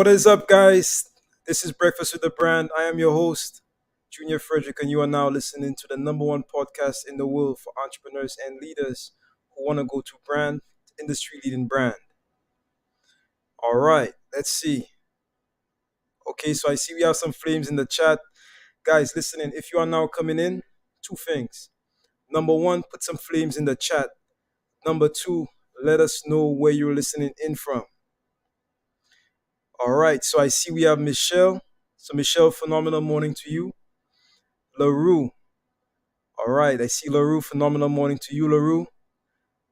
What is up, guys? This is Breakfast with the Brand. I am your host, Junior Frederick, and you are now listening to the number one podcast in the world for entrepreneurs and leaders who want to go to brand, industry leading brand. All right, let's see. Okay, so I see we have some flames in the chat. Guys, listening, if you are now coming in, two things. Number one, put some flames in the chat. Number two, let us know where you're listening in from. All right, so I see we have Michelle. So, Michelle, phenomenal morning to you. LaRue. All right, I see LaRue. Phenomenal morning to you, LaRue.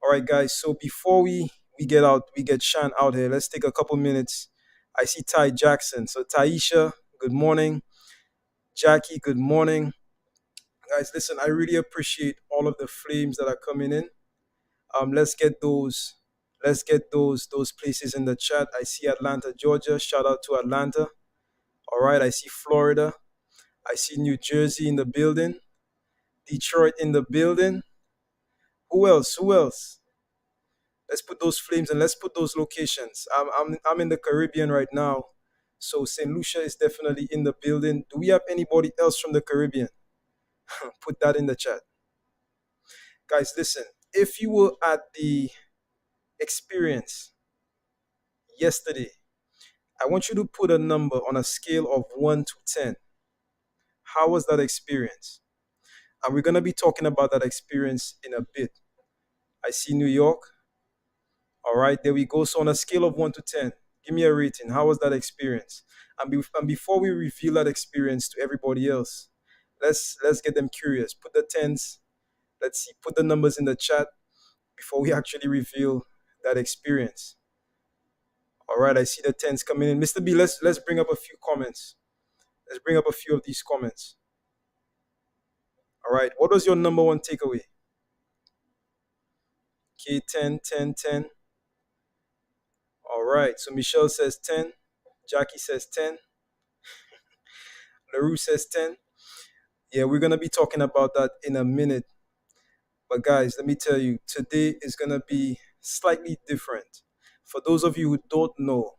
All right, guys. So before we get Shaan out here. Let's take a couple minutes. I see Ty Jackson. So Taisha, good morning. Jackie, good morning. Guys, listen, I really appreciate all of the flames that are coming in. Let's get those places in the chat. I see Atlanta, Georgia. Shout out to Atlanta. All right, I see Florida. I see New Jersey in the building. Detroit in the building. Who else? Who else? Let's put those flames and let's put those locations. I'm in the Caribbean right now, so St. Lucia is definitely in the building. Do we have anybody else from the Caribbean? Put that in the chat, guys. Listen, if you were at the experience yesterday, I want you to put a number on a scale of 1 to 10. How was that experience? And we're gonna be talking about that experience in a bit. I see New York. All right, there we go. So on a scale of 1 to 10, give me a rating. How was that experience? And before we reveal that experience to everybody else, let's get them curious. Put the tens. Let's see. Put the numbers in the chat before we actually reveal that experience. All right, I see the tens coming in. Mr. B, let's bring up a few comments. Let's bring up a few of these comments. All right, what was your number one takeaway? Okay, 10, 10, 10. All right, so Michelle says 10. Jackie says 10. LaRue says 10. Yeah, we're going to be talking about that in a minute. But guys, let me tell you, today is going to be slightly different. For those of you who don't know,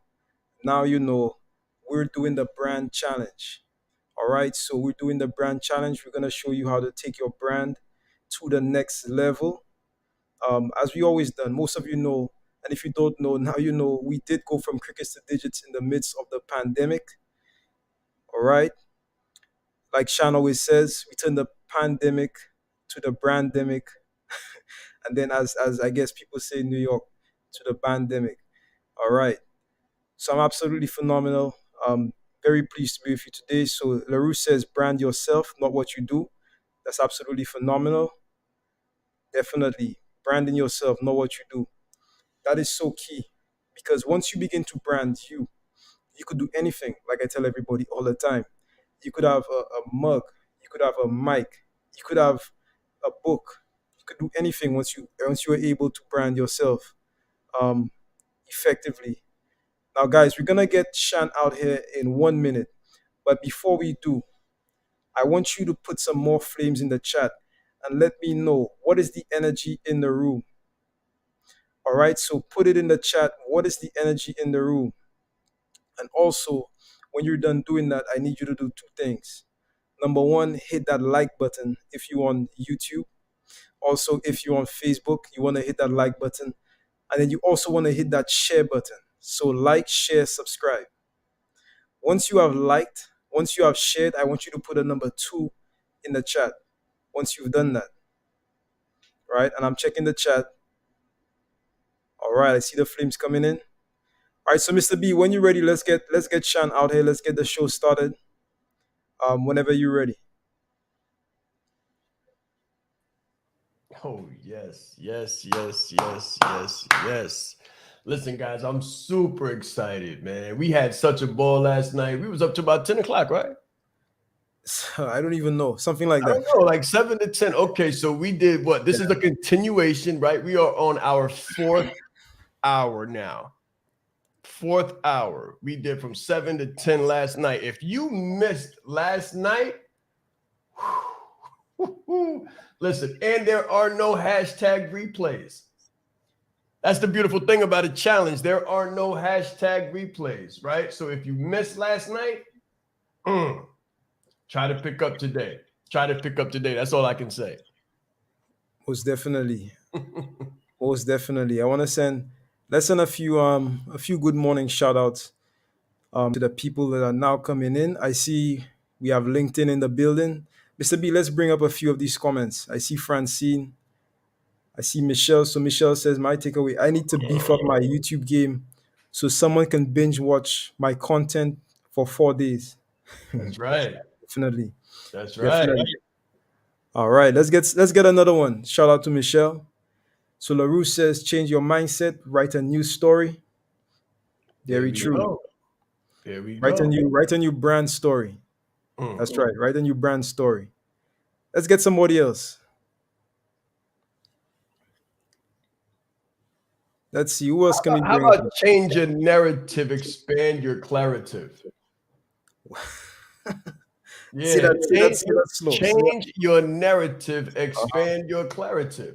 now you know we're doing the brand challenge. All right, so we're doing the brand challenge. We're going to show you how to take your brand to the next level. As we always done, most of you know, and if you don't know, now you know, we did go from crickets to digits in the midst of the pandemic. All right. Like Shaan always says, we turn the pandemic to the brandemic, and then as I guess people say in New York, to the pandemic. All right. So I'm absolutely phenomenal. Very pleased to be with you today. So LaRue says, brand yourself, not what you do. That's absolutely phenomenal. Definitely branding yourself, not what you do. That is so key because once you begin to brand you could do anything. Like I tell everybody all the time, you could have a mug, you could have a mic, you could have a book. You could do anything once you are able to brand yourself um, effectively. Now, guys, we're gonna get Shaan out here in 1 minute, but before we do, I want you to put some more flames in the chat and let me know what is the energy in the room. All right, so put it in the chat. What is the energy in the room? And also, when you're done doing that, I need you to do two things. Number one, hit that like button if you're on YouTube. Also, if you're on Facebook, you want to hit that like button. And then you also want to hit that share button. So like, share, subscribe. Once you have liked, once you have shared, I want you to put a number 2 in the chat. Once you've done that, right? And I'm checking the chat. All right, I see the flames coming in. All right, so Mr. B, when you're ready, let's get Shaan out here. Let's get the show started. Whenever you're ready. Oh, yes, yes, yes, yes, yes, yes. Listen, guys, I'm super excited, man. We had such a ball last night. We was up to about 10 o'clock, right? I don't even know. Something like I that. don't know, like 7 to 10. Okay, so we did what? This is a continuation, right? We are on our fourth hour now. Fourth hour. We did from 7 to 10 last night. If you missed last night, listen, and there are no hashtag replays. That's the beautiful thing about a challenge. There are no hashtag replays, right? So if you missed last night, try to pick up today. Try to pick up today. That's all I can say. Most definitely. Most definitely. I want to let's send a few good morning shout outs to the people that are now coming in. I see we have LinkedIn in the building. Mr. B, let's bring up a few of these comments. I see Francine. I see Michelle. So Michelle says, my takeaway, I need to beef up my YouTube game so someone can binge watch my content for 4 days. That's right. Definitely. That's right. Definitely. All right, let's get another one. Shout out to Michelle. So LaRue says, change your mindset, write a new story. Very true. Go. There we Write go. a new brand story. That's right. Write a new brand story. Let's get somebody else. Let's see who else can we How bring about change your narrative, expand your clarity? Yeah, see that's slow. Change your narrative, expand your clarity.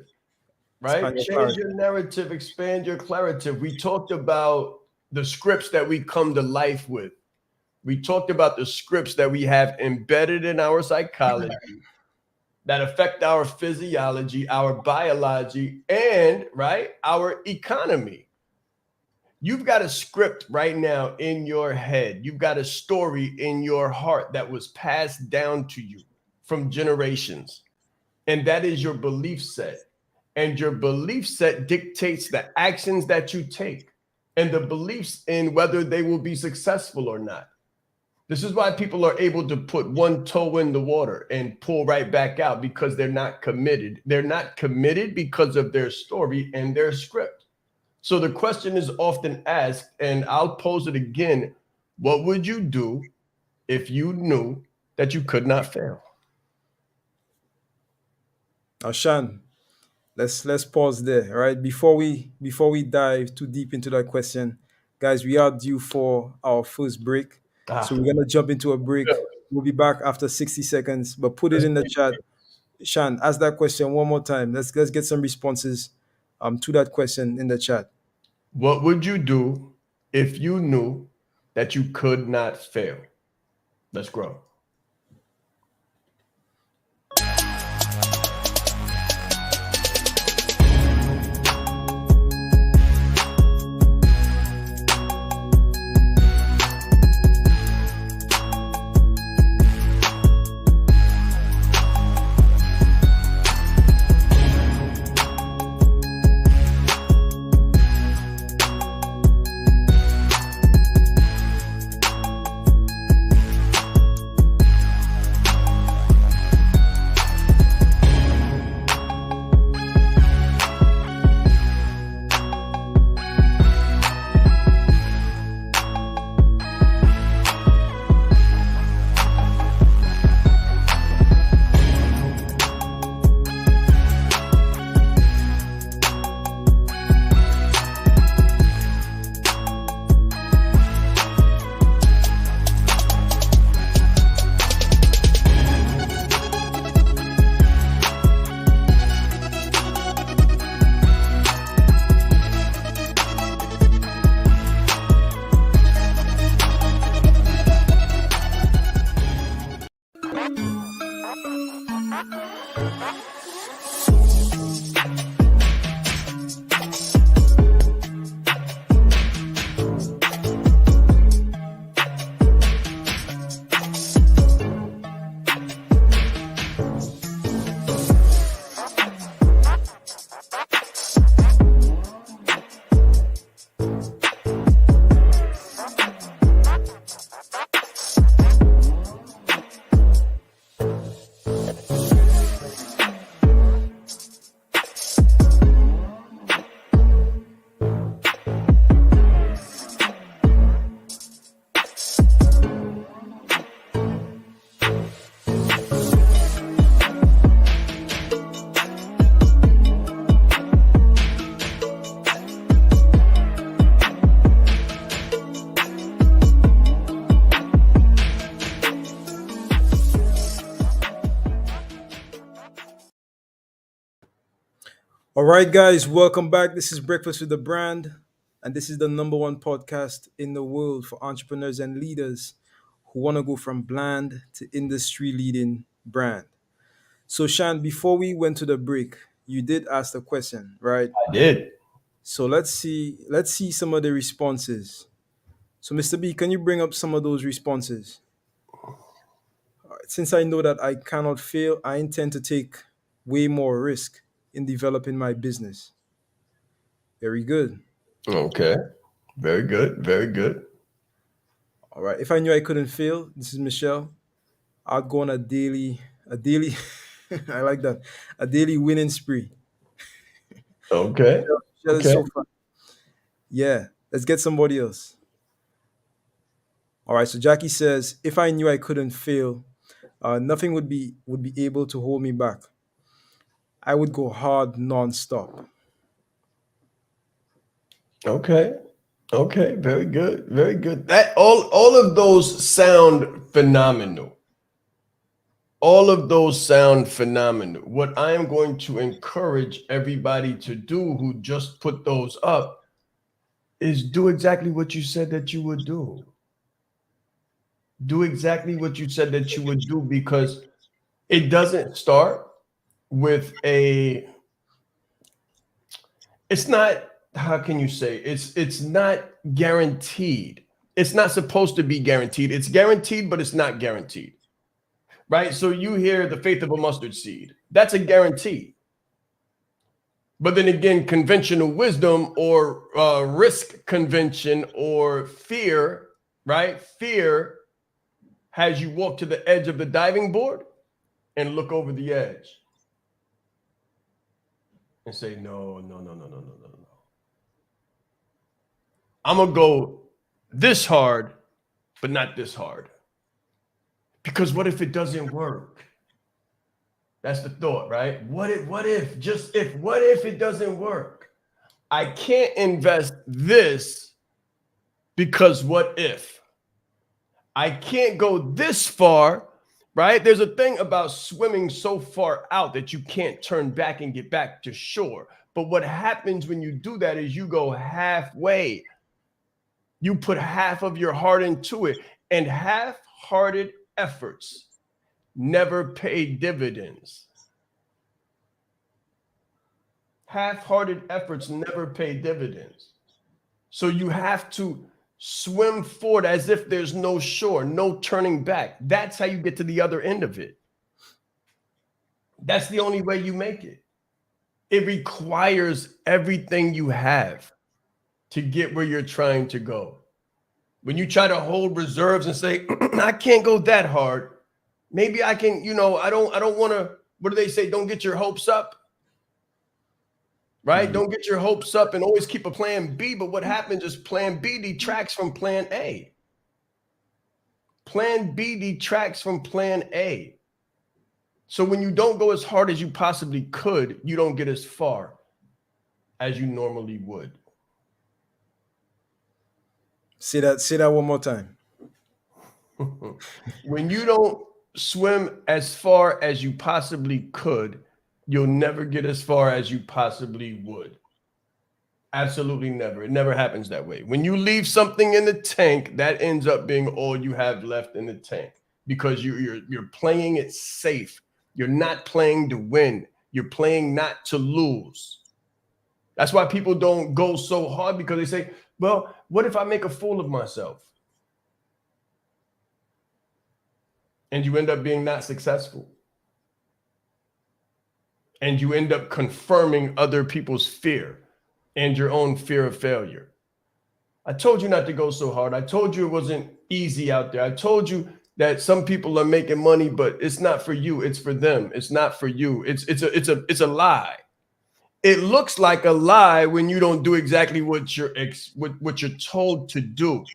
Right? Change your narrative, expand your clarity. We talked about the scripts that we come to life with. We talked about the scripts that we have embedded in our psychology that affect our physiology, our biology, and right, our economy. You've got a script right now in your head. You've got a story in your heart that was passed down to you from generations. And that is your belief set. And your belief set dictates the actions that you take and the beliefs in whether they will be successful or not. This is why people are able to put one toe in the water and pull right back out, because they're not committed. They're not committed because of their story and their script. So the question is often asked, and I'll pose it again. What would you do if you knew that you could not fail? Shaan, let's pause there. All right. Before we dive too deep into that question, guys, we are due for our first break. So we're gonna jump into a break. We'll be back after 60 seconds, but put it in the chat. Shaan, ask that question one more time. Let's get some responses to that question in the chat. What would you do if you knew that you could not fail? Let's grow. All right, guys, welcome back. This is Breakfast with the Brand, and this is the number one podcast in the world for entrepreneurs and leaders who want to go from bland to industry leading brand. So, Shan, before we went to the break, you did ask the question, right? I did. So let's see some of the responses. So, Mr. B, can you bring up some of those responses? All right, since I know that I cannot fail, I intend to take way more risk in developing my business. Very good. Okay. Very good. Very good. All right. If I knew I couldn't fail, this is Michelle. I'd go on a daily. I like that, a daily winning spree. Okay. Michelle is Okay. so fun. Yeah. Let's get somebody else. All right. So Jackie says, if I knew I couldn't fail, nothing would be able to hold me back. I would go hard nonstop. Okay. Okay. Very good. Very good. That all of those sound phenomenal. All of those sound phenomenal. What I am going to encourage everybody to do who just put those up is do exactly what you said that you would do. Do exactly what you said that you would do, because it doesn't start with a, it's not, how can you say, it's not guaranteed. It's not supposed to be guaranteed. It's guaranteed, but it's not guaranteed. Right? So you hear the faith of a mustard seed. That's a guarantee. But then again, conventional wisdom or risk convention or fear, right? Fear has you walk to the edge of the diving board and look over the edge and say, no, no, no, no, no, no, no, no. I'm going to go this hard, but not this hard. Because what if it doesn't work? That's the thought, right? What if, just if, what if it doesn't work? I can't invest this because what if? I can't go this far, right? There's a thing about swimming so far out that you can't turn back and get back to shore. But what happens when you do that is you go halfway. You put half of your heart into it, and half-hearted efforts never pay dividends. Half-hearted efforts never pay dividends. So you have to swim forward as if there's no shore, no turning back. That's how you get to the other end of it. That's the only way you make it. It requires everything you have to get where you're trying to go. When you try to hold reserves and say, I can't go that hard, maybe I can, I don't want to, what do they say? Don't get your hopes up, right? Don't get your hopes up and always keep a plan B. But what happens is plan B detracts from plan A. Plan B detracts from plan A. So when you don't go as hard as you possibly could, you don't get as far as you normally would. Say that one more time. When you don't swim as far as you possibly could, you'll never get as far as you possibly would. Absolutely never. It never happens that way. When you leave something in the tank, that ends up being all you have left in the tank, because you're playing it safe. You're not playing to win. You're playing not to lose. That's why people don't go so hard, because they say, well, what if I make a fool of myself? And you end up being not successful. And you end up confirming other people's fear and your own fear of failure. I told you not to go so hard. I told you it wasn't easy out there. I told you that some people are making money, but it's not for you. It's for them. It's not for you. It's a lie. It looks like a lie when you don't do exactly what you're told to do.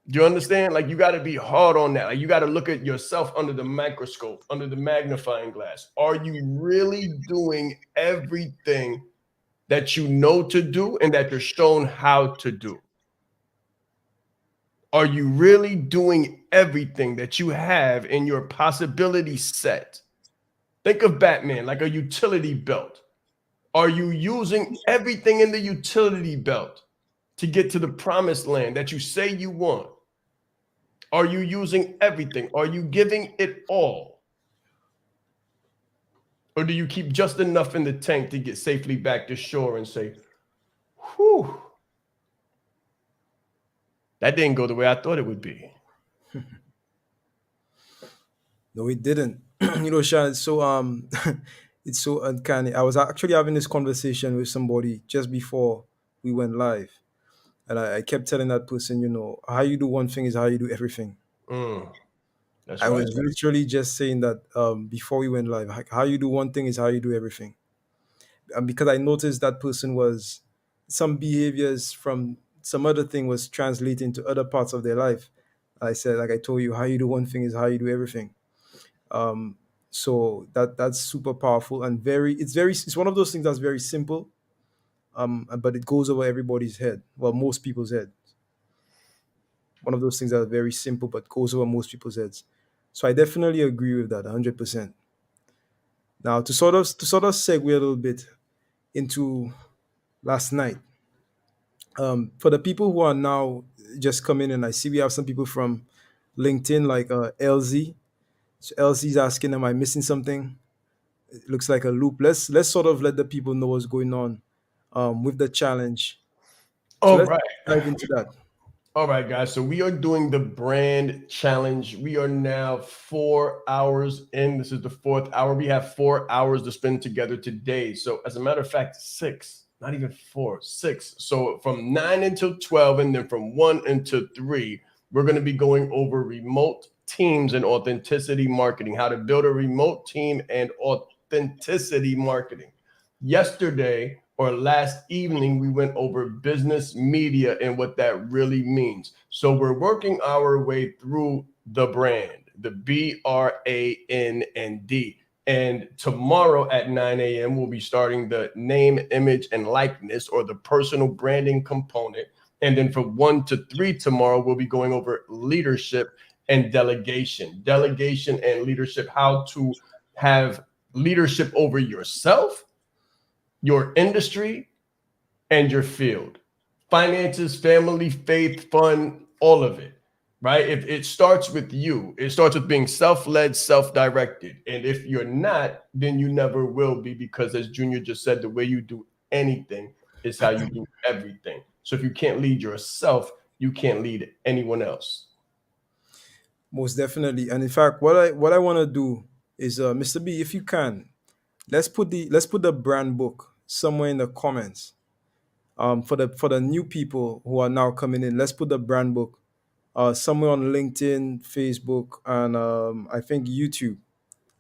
Do you understand? Like, you got to be hard on that. Like, you got to look at yourself under the microscope, under the magnifying glass. Are you really doing everything that you know to do and that you're shown how to do? Are you really doing everything that you have in your possibility set? Think of Batman like a utility belt. Are you using everything in the utility belt to get to the promised land that you say you want? Are you using everything? Are you giving it all? Or do you keep just enough in the tank to get safely back to shore and say, whew, that didn't go the way I thought it would be? No, it didn't. Shaan, it's so it's so uncanny. I was actually having this conversation with somebody just before we went live, and I kept telling that person, how you do one thing is how you do everything. Mm, that's I right. was literally just saying that before we went live. How you do one thing is how you do everything. And because I noticed that person was some behaviors from some other thing was translating to other parts of their life. I said, like I told you, how you do one thing is how you do everything. Um, so that's super powerful and it's one of those things that's very simple, but it goes over everybody's head. Well, most people's head. One of those things that are very simple but goes over most people's heads. So I definitely agree with that 100%. Now to sort of segue a little bit into last night. For the people who are now just coming in, I see we have some people from LinkedIn like LZ. So LZ's asking, am I missing something? It looks like a loop. Let's sort of let the people know what's going on with the challenge. So All let's right. dive into that. All right, guys. So we are doing the brand challenge. We are now 4 hours in. This is the fourth hour. We have 4 hours to spend together today. So, as a matter of fact, six, not even four, six. So, from 9 until 12, and then from 1 until 3, we're going to be going over remote teams and authenticity marketing, how to build a remote team and authenticity marketing. Yesterday, or last evening, we went over business media and what that really means. So we're working our way through the brand, the BRAND. And tomorrow at 9 a.m., we'll be starting the name, image, and likeness, or the personal branding component. And then from 1 to 3 tomorrow, we'll be going over leadership and delegation. Delegation and leadership, how to have leadership over yourself, your industry, and your field. Finances, family, faith, fun, all of it, right? If it starts with you, it starts with being self-led, self-directed. And if you're not, then you never will be, because as Junior just said, the way you do anything is how you do everything. So if you can't lead yourself, you can't lead anyone else. Most definitely. And in fact, what I want to do is, Mr. B, if you can, let's put the brand book somewhere in the comments. For the new people who are now coming in, let's put the brand book somewhere on LinkedIn, Facebook, and I think YouTube.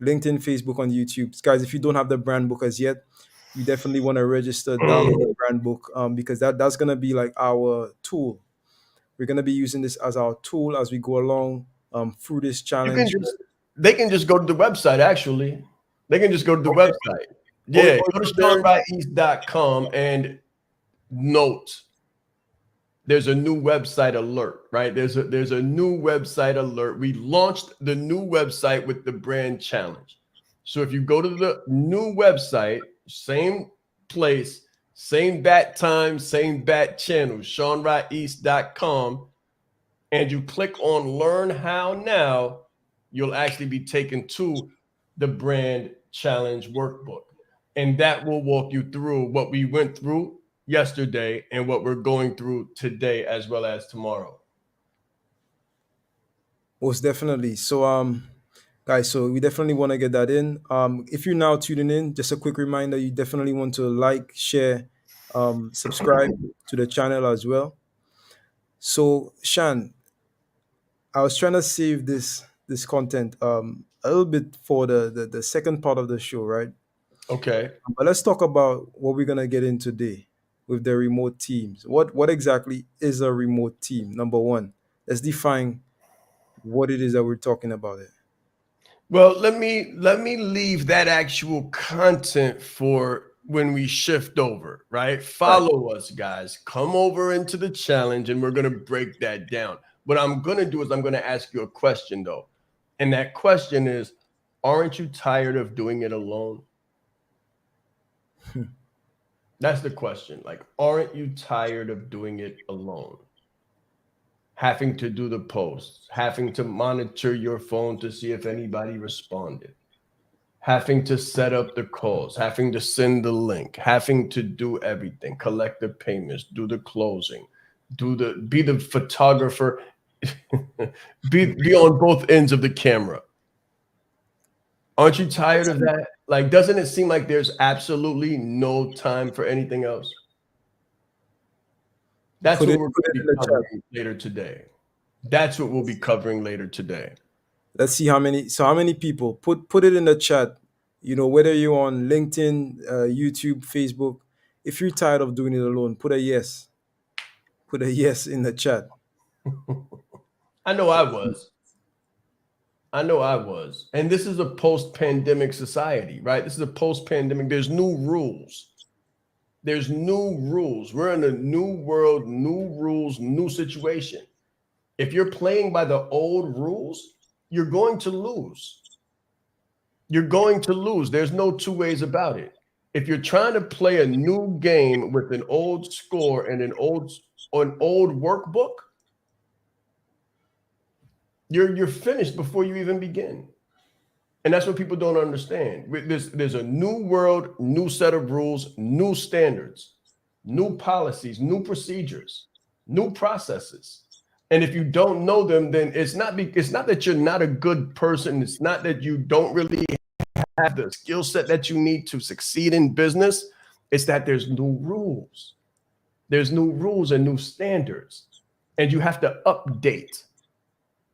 LinkedIn, Facebook, on YouTube. Guys, if you don't have the brand book as yet, you definitely want to register, download the brand book, because that's gonna be like our tool. We're gonna be using this as our tool as we go along through this You can challenge. just, they can just go to the website, actually. They can just go to the Okay. website. Or, Yeah, or go to there, ShaanRais.com and note there's a new website alert, right? There's a new website alert. We launched the new website with the brand challenge. So if you go to the new website, same place, same bat time, same bat channel, ShaanRais.com, and you click on learn how now, you'll actually be taken to the brand challenge workbook. And that will walk you through what we went through yesterday and what we're going through today as well as tomorrow. most definitely. So guys, so we definitely want to get that in. If you're now tuning in, just a quick reminder, you definitely want to like, share, subscribe to the channel as well. So Shan, I was trying to save this content a little bit for the second part of the show, right? Okay. But let's talk about what we're gonna get in today with the remote teams. What exactly is a remote team? Number one, let's define what it is that we're talking about here. Well, let me leave that actual content for when we shift over, right? Right. Follow us, guys. Come over into the challenge and we're going to break that down. What I'm going to do is I'm going to ask you a question though. And that question is, aren't you tired of doing it alone? That's the question. Like, aren't you tired of doing it alone? Having to do the posts, having to monitor your phone to see if anybody responded, having to set up the calls, having to send the link, having to do everything, collect the payments, do the closing, be the photographer, be on both ends of the camera. Aren't you tired of that? Like, doesn't it seem like there's absolutely no time for anything else? That's what we're Put going to it be in the chat. covering later today. That's what we'll be covering later today. Let's see how many. So how many people put it in the chat. Whether you're on LinkedIn, YouTube, Facebook. If you're tired of doing it alone, put a yes. Put a yes in the chat. I know I was. I know I was. And this is a post-pandemic society, right? This is a post-pandemic. There's new rules. There's new rules. We're in a new world, new rules, new situation. If you're playing by the old rules, you're going to lose. You're going to lose. There's no two ways about it. If you're trying to play a new game with an old score and an old workbook, you're finished before you even begin. And that's what people don't understand. There's a new world, new set of rules, new standards, new policies, new procedures, new processes. And if you don't know them, then it's not that you're not a good person. It's not that you don't really have the skill set that you need to succeed in business. It's that there's new rules. There's new rules and new standards. And you have to update.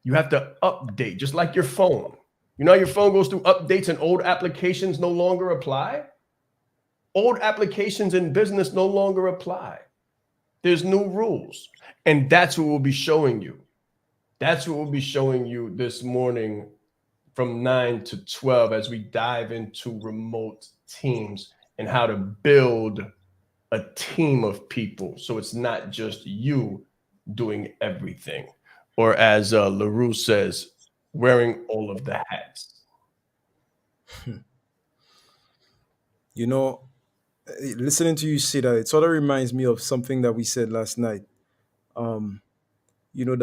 You have to update, just like your phone. You know how your phone goes through updates and old applications no longer apply? Old applications in business no longer apply. There's new rules. And that's what we'll be showing you. That's what we'll be showing you this morning from 9 to 12 as we dive into remote teams and how to build a team of people. So it's not just you doing everything. Or as LaRue says, wearing all of the hats. Listening to you say that, it sort of reminds me of something that we said last night. The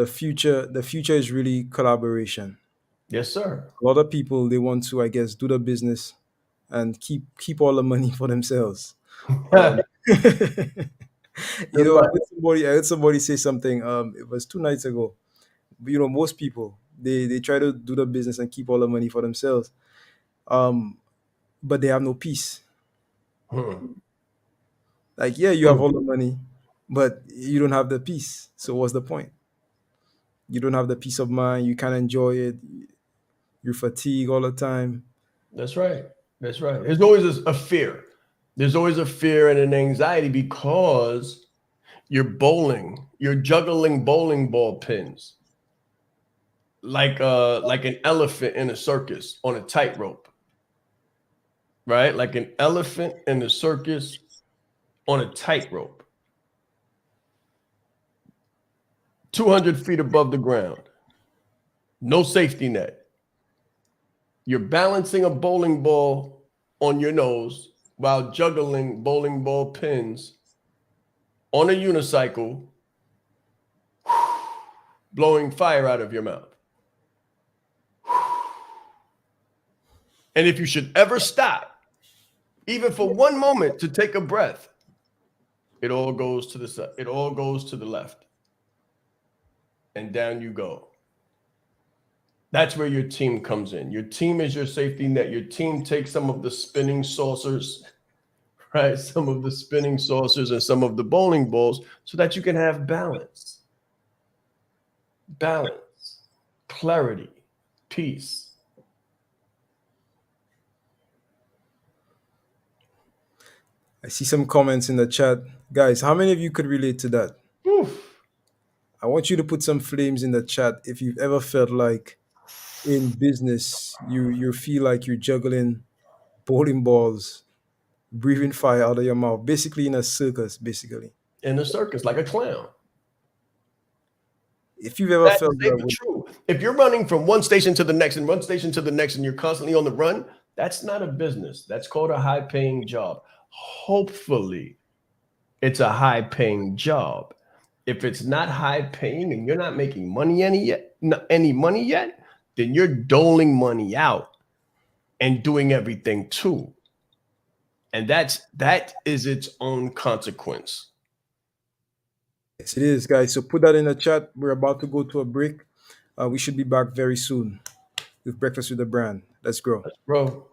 future is really collaboration. Yes, sir. A lot of people, they want to, I guess, do the business and keep all the money for themselves. Um, I heard somebody say something. It was 2 nights ago. Most people, they try to do the business and keep all the money for themselves, but they have no peace. Like, yeah, you have all the money, but you don't have the peace. So what's the point? You don't have the peace of mind. You can't enjoy it. You're fatigued all the time. That's right. That's right. There's always a fear. There's always a fear and an anxiety because you're bowling. You're juggling bowling ball pins like an elephant in a circus on a tightrope, right? Like an elephant in a circus on a tightrope, 200 feet above the ground, no safety net. You're balancing a bowling ball on your nose while juggling bowling ball pins on a unicycle, blowing fire out of your mouth. And if you should ever stop, even for one moment to take a breath, it all goes to the side. It all goes to the left. And down you go. That's where your team comes in. Your team is your safety net. Your team takes some of the spinning saucers, right? Some of the spinning saucers and some of the bowling balls so that you can have balance. Balance, clarity, peace. I see some comments in the chat. Guys, how many of you could relate to that? Oof. I want you to put some flames in the chat if you've ever felt like in business you feel like you're juggling bowling balls, breathing fire out of your mouth, basically in a circus, basically. In a circus, like a clown. If you've ever That felt is that way, true. If you're running from one station to the next and one station to the next and you're constantly on the run, that's not a business. That's called a high-paying job. Hopefully, it's a high paying job. If it's not high paying and you're not making money any money yet, then you're doling money out and doing everything too. And that is its own consequence. Yes, it is, guys. So put that in the chat. We're about to go to a break. We should be back very soon with Breakfast with the Brand. Let's grow. Bro,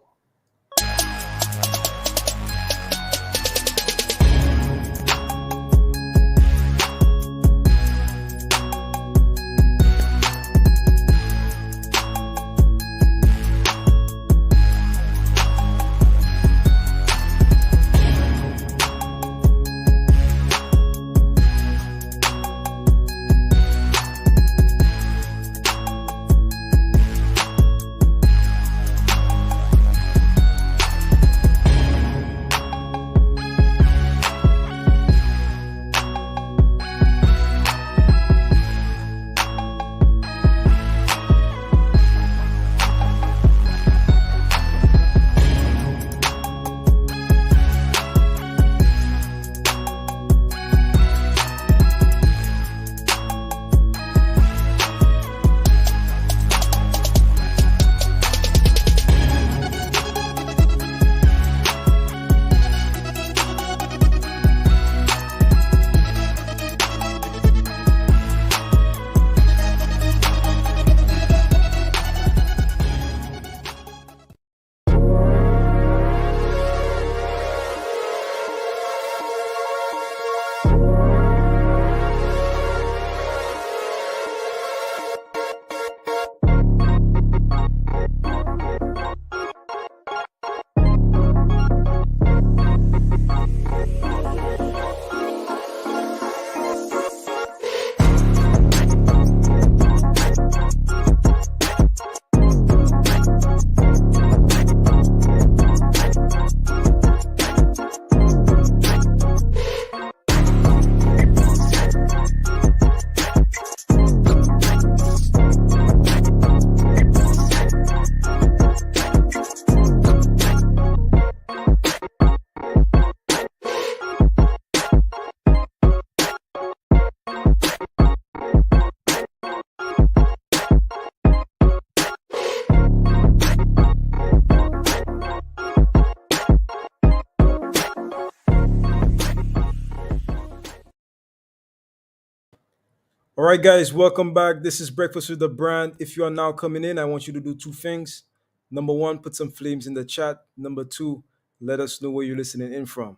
All right, guys, welcome back. This is Breakfast with the Brand. If you are now coming in, I want you to do two things. Number one, put some flames in the chat. Number two, let us know where you're listening in from.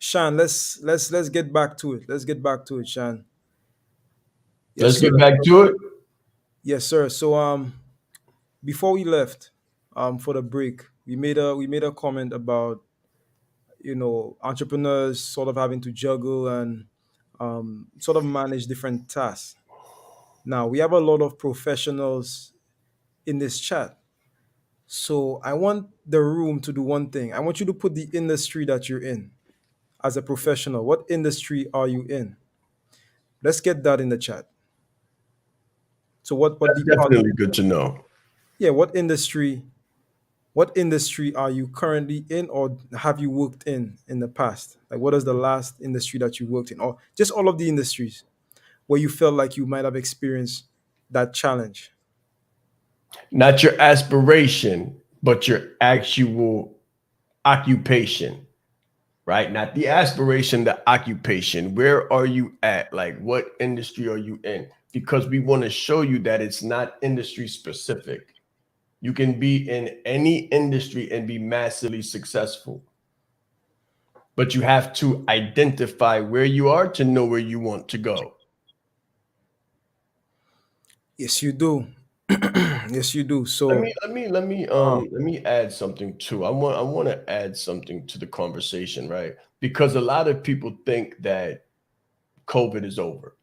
Shaan, let's get back to it. Let's get back to it, Shaan. Yes, let's sir. get back to it. Yes, sir. So before we left for the break, we made a comment about entrepreneurs sort of having to juggle and sort of manage different tasks. Now we have a lot of professionals in this chat. So I want the room to do one thing. I want you to put the industry that you're in as a professional. What industry are you in? Let's get that in the chat. So what That's department? definitely good to know. Yeah, what industry are you currently in or have you worked in the past? Like what is the last industry that you worked in or just all of the industries where you felt like you might have experienced that challenge? Not your aspiration, but your actual occupation, right? Not the aspiration, the occupation. Where are you at? Like, what industry are you in? Because we want to show you that it's not industry specific. You can be in any industry and be massively successful, but you have to identify where you are to know where you want to go. Yes, you do. Yes, you do. Let So me let me let me uh, let me add something too. I want to add something to the conversation, right? Because a lot of people think that COVID is over,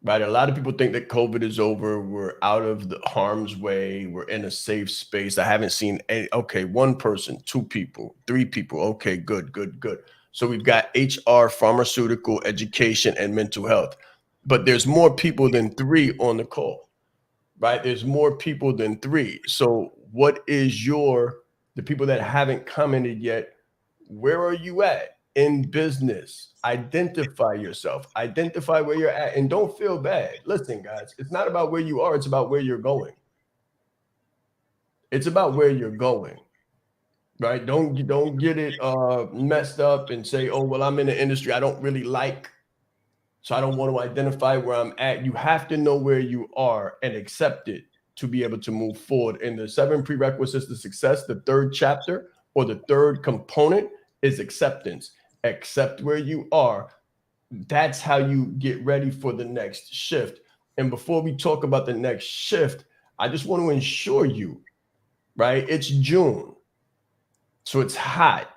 right? A lot of people think that COVID is over. We're out of the harm's way. We're in a safe space. I haven't seen any. Okay, one person, two people, three people. Okay, good, good, good. So we've got HR, pharmaceutical, education, and mental health. But there's more people than three on the call, right? There's more people than three. So what is the people that haven't commented yet, where are you at? in business. Identify yourself, identify where you're at, and don't feel bad. Listen, guys, it's not about where you are, it's about where you're going. It's about where you're going, right? Don't get it messed up and say, oh, well, I'm in an industry I don't really like, so I don't want to identify where I'm at. You have to know where you are and accept it to be able to move forward. In the 7 prerequisites to success, the 3rd chapter or the 3rd component is acceptance. Accept where you are. That's how you get ready for the next shift. And before we talk about the next shift, I just want to ensure you, right? It's June, so it's hot.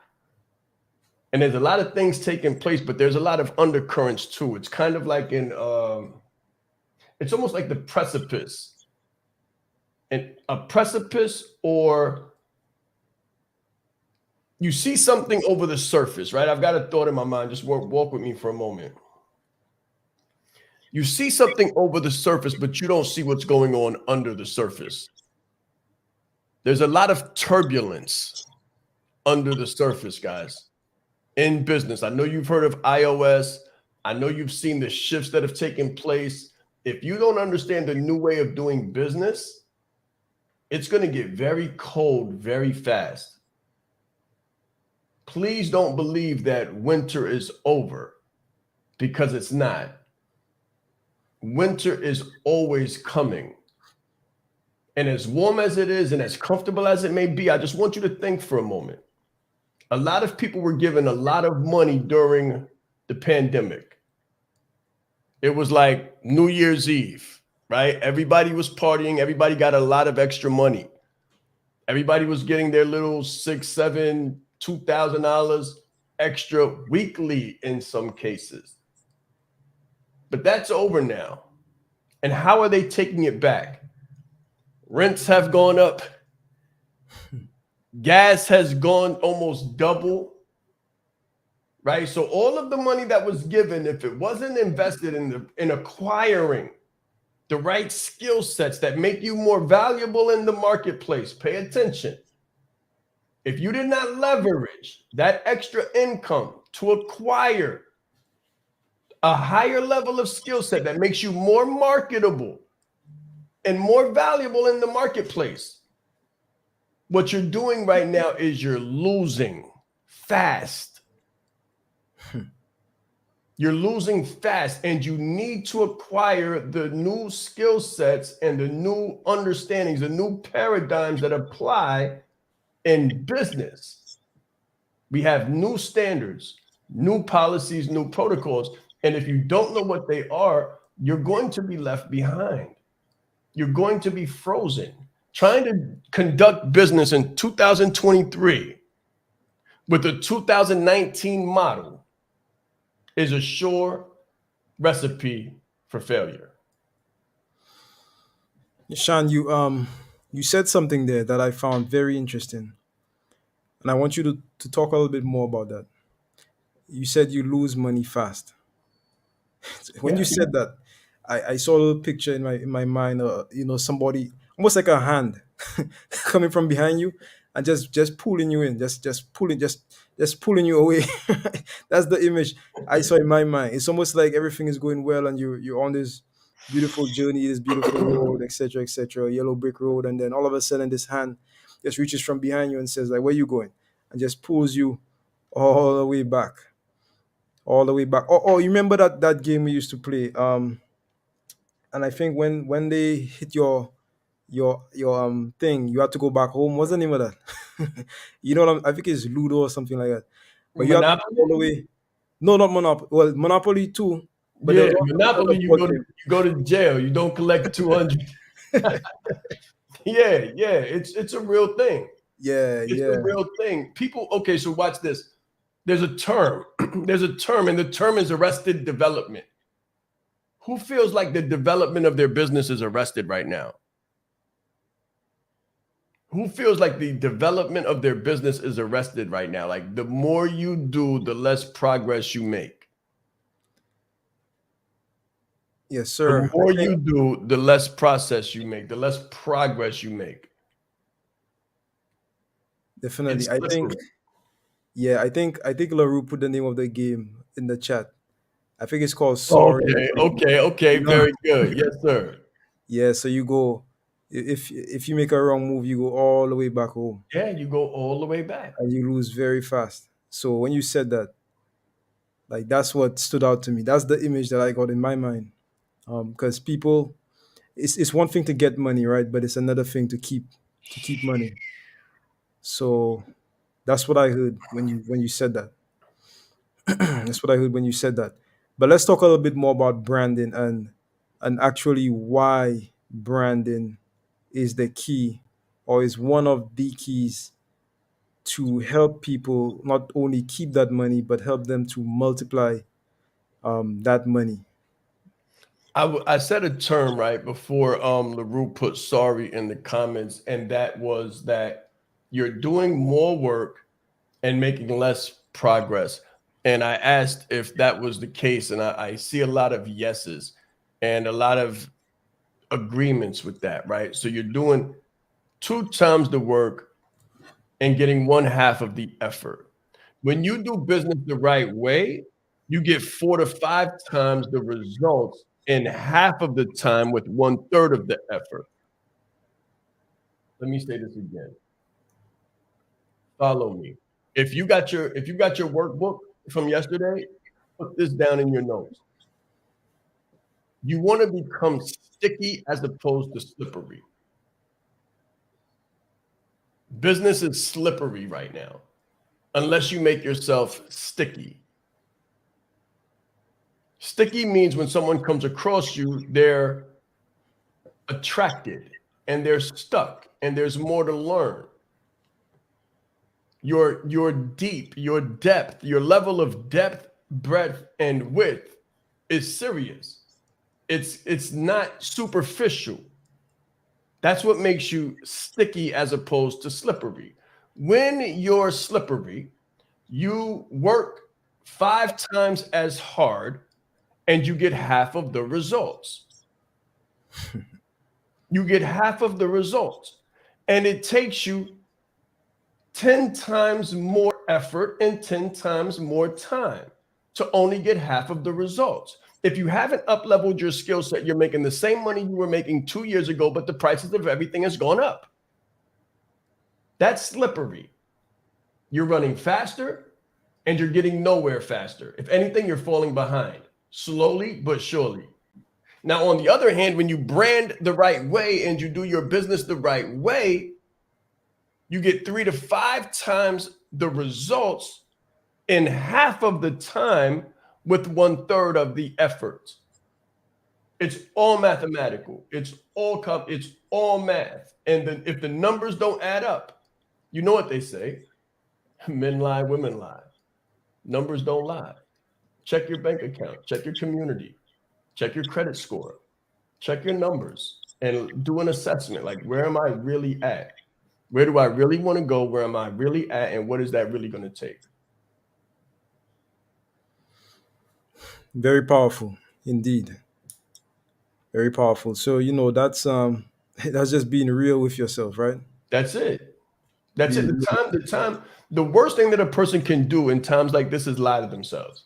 And there's a lot of things taking place, but there's a lot of undercurrents too. It's kind of like it's almost like the precipice. And a precipice, or you see something over the surface, right? I've got a thought in my mind. Just walk with me for a moment. You see something over the surface, but you don't see what's going on under the surface. There's a lot of turbulence under the surface, guys, in business. I know you've heard of iOS. I know you've seen the shifts that have taken place. If you don't understand the new way of doing business, it's going to get very cold very fast. Please don't believe that winter is over, because it's not. Winter is always coming. And as warm as it is and as comfortable as it may be, I just want you to think for a moment. A lot of people were given a lot of money during the pandemic. It was like New Year's Eve, right? Everybody was partying. Everybody got a lot of extra money. Everybody was getting their little $6, $7, $2,000 extra weekly in some cases. But that's over now. And how are they taking it back? Rents have gone up. Gas has gone almost double, right? So all of the money that was given, if it wasn't invested in acquiring the right skill sets that make you more valuable in the marketplace, pay attention. If you did not leverage that extra income to acquire a higher level of skill set that makes you more marketable and more valuable in the marketplace, what you're doing right now is you're losing fast. You're losing fast, and you need to acquire the new skill sets and the new understandings, the new paradigms that apply in business. We have new standards, new policies, new protocols. And if you don't know what they are, you're going to be left behind. You're going to be frozen. Trying to conduct business in 2023 with the 2019 model is a sure recipe for failure. Shaan, you said something there that I found very interesting, and I want you to talk a little bit more about that. You said you lose money fast. When you said that, I saw a little picture in my mind. Somebody almost like a hand coming from behind you and just pulling you in, just pulling you away. That's the image I saw in my mind. It's almost like everything is going well and you're on this beautiful journey, this beautiful road, etc., yellow brick road, and then all of a sudden this hand just reaches from behind you and says like, "Where you going?" and just pulls you all the way back, all the way back. Oh, you remember that game we used to play? And I think when they hit your thing, you have to go back home. What's the name of that? I think it's Ludo or something like that. But you have to go all the way. No, not Monopoly. Well, Monopoly too. But Yeah, there's also Monopoly, another you board go to game. you go to jail. You don't collect 200. Yeah, it's a real thing. Yeah, It's yeah. a real thing. People, okay, so watch this. There's a term. There's a term, and the term is arrested development. Who feels like the development of their business is arrested right now? Who feels like the development of their business is arrested right now? Like the more you do, the less progress you make. Yes, The sir. more you do, the less process you make, the less progress you make. Definitely. It's I think, slippery. Yeah, I think LaRue put the name of the game in the chat. I think it's called Sorry. Okay, okay, okay. You know? Very good. Yes, sir. Yeah, so you go, if you make a wrong move, you go all the way back home Yeah, you go all the way back. and you lose very fast. So when you said that, like that's what stood out to me. That's the image that I got in my mind. Because people, it's one thing to get money, right? But it's another thing to keep money. So that's what I heard when you said that. That's what I heard when you said that. But let's talk a little bit more about branding and actually why branding is the key or is one of the keys to help people not only keep that money but help them to multiply that money. I said a term right before LaRue put sorry in the comments, and that was that you're doing more work and making less progress. And I asked if that was the case, and I see a lot of yeses and a lot of agreements with that, right? So you're doing two times the work and getting one half of the effort. When you do business the right way, you get 4 to 5 times the results in half of the time with one third of the effort. Let me say this again. Follow me. If you got your workbook from yesterday, put this down in your notes. You want to become sticky as opposed to slippery. Business is slippery right now unless you make yourself sticky. Sticky means when someone comes across you, they're attracted and they're stuck and there's more to learn. Your deep, your depth, your level of depth, breadth, and width is serious. It's not superficial. That's what makes you sticky as opposed to slippery. When you're slippery, you work 5 times as hard and you get half of the results. You get half of the results. And it takes you 10 times more effort and 10 times more time to only get half of the results. If you haven't up leveled your skill set, you're making the same money you were making 2 years ago, but the prices of everything has gone up. That's slippery. You're running faster and you're getting nowhere faster. If anything, you're falling behind slowly but surely. Now, on the other hand, when you brand the right way and you do your business the right way, you get 3 to 5 times the results in half of the time with one third of the effort. It's all mathematical. It's all math. And then if the numbers don't add up, you know what they say: men lie, women lie. Numbers don't lie. Check your bank account. Check your community. Check your credit score. Check your numbers and do an assessment. Like, where am I really at? Where do I really want to go? Where am I really at? And what is that really going to take? Very powerful indeed. Very powerful. So that's that's just being real with yourself, right? That's it. That's it. Being The real. time, the time, the worst thing that a person can do in times like this is lie to themselves.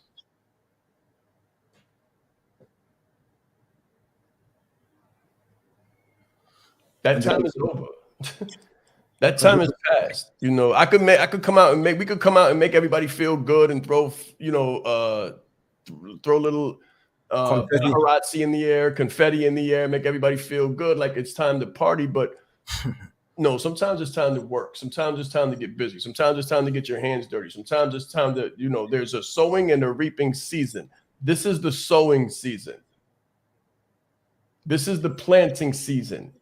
That time is 100%. over. That time is 100%. past. I could come out and we could come out and make everybody feel good and throw, throw a little Confetti. paparazzi in the air, confetti in the air, make everybody feel good like it's time to party. But no, sometimes it's time to work. Sometimes it's time to get busy. Sometimes it's time to get your hands dirty. Sometimes it's time to, there's a sowing and a reaping season. This is the sowing season. This is the planting season.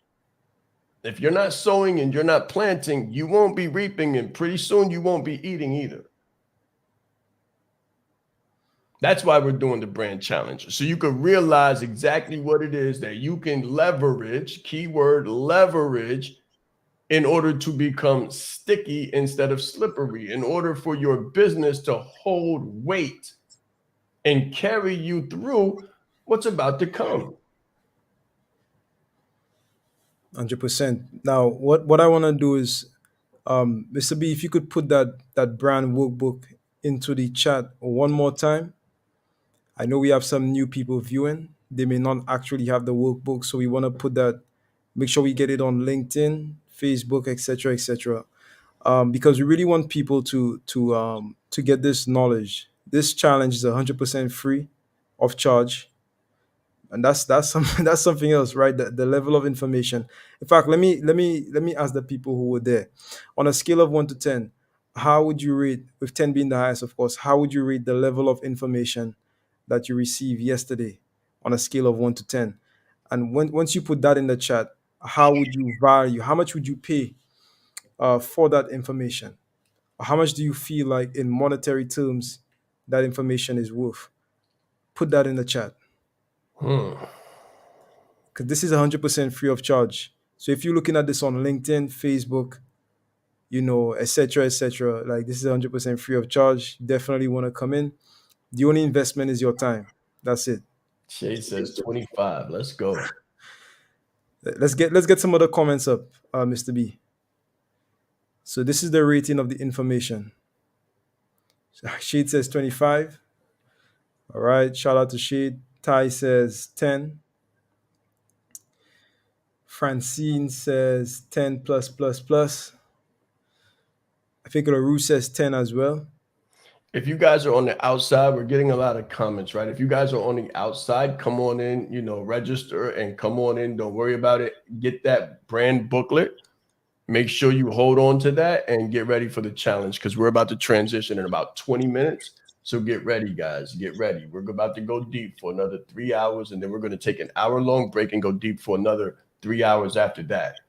If you're not sowing and you're not planting, you won't be reaping, and pretty soon you won't be eating either. That's why we're doing the brand challenge. So you can realize exactly what it is that you can leverage, keyword leverage, in order to become sticky instead of slippery, in order for your business to hold weight and carry you through what's about to come. 100%. Now, what I want to do is Mr. B, if you could put that brand workbook into the chat one more time. I know we have some new people viewing. They may not actually have the workbook, so we want to put that. Make sure we get it on LinkedIn, Facebook, etc., etc. Because we really want people to get this knowledge. This challenge is 100% free of charge, and that's some that's something else, right? The level of information. In fact, let me ask the people who were there, on a scale of 1 to 10, how would you rate, with 10 being the highest, of course, how would you rate the level of information that you received yesterday on a scale of 1 to 10? And once you put that in the chat, how would you value? How much would you pay for that information? How much do you feel like in monetary terms that information is worth? Put that in the chat, Hmm. because this is 100% free of charge. So if you're looking at this on LinkedIn, Facebook, etc., etc., like this is 100% free of charge. You definitely want to come in. The only investment is your time. That's it. Shade says 25. Let's go. Let's get some other comments up, Mr. B. So this is the rating of the information. Shade says 25. All right. Shout out to Shade. Ty says 10. Francine says 10 plus plus plus. I think LaRue says 10 as well. If you guys are on the outside, we're getting a lot of comments, right? If you guys are on the outside, come on in, register and come on in. Don't worry about it. Get that brand booklet. Make sure you hold on to that and get ready for the challenge, because we're about to transition in about 20 minutes. So get ready, guys. Get ready. We're about to go deep for another 3 hours, and then we're going to take an hour-long break and go deep for another 3 hours after that.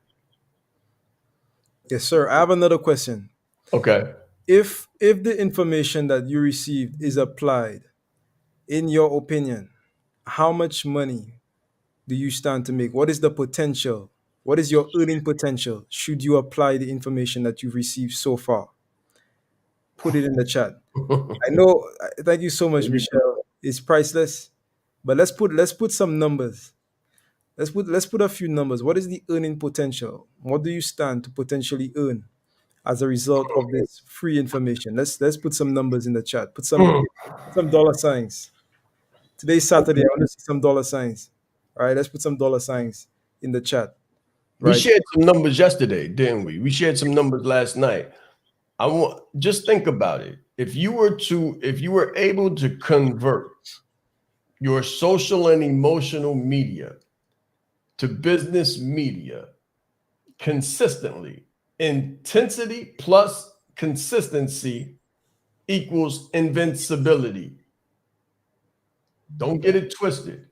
Yes, sir. I have another question. Okay. If the information that you received is applied, in your opinion, how much money do you stand to make? What is the potential? What is your earning potential should you apply the information that you've received so far? Put it in the chat. I know. Thank you so much, Michelle. It's priceless, but let's put some numbers. Let's put a few numbers. What is the earning potential? What do you stand to potentially earn as a result of this free information? Let's put some numbers in the chat. Put some dollar signs. Today's Saturday. I want to see some dollar signs. All right, let's put some dollar signs in the chat. We Right. shared some numbers yesterday, didn't we? We shared some numbers last night. I want just think about it. If you were able to convert your social and emotional media to business media consistently, intensity plus consistency equals invincibility. Don't get it twisted.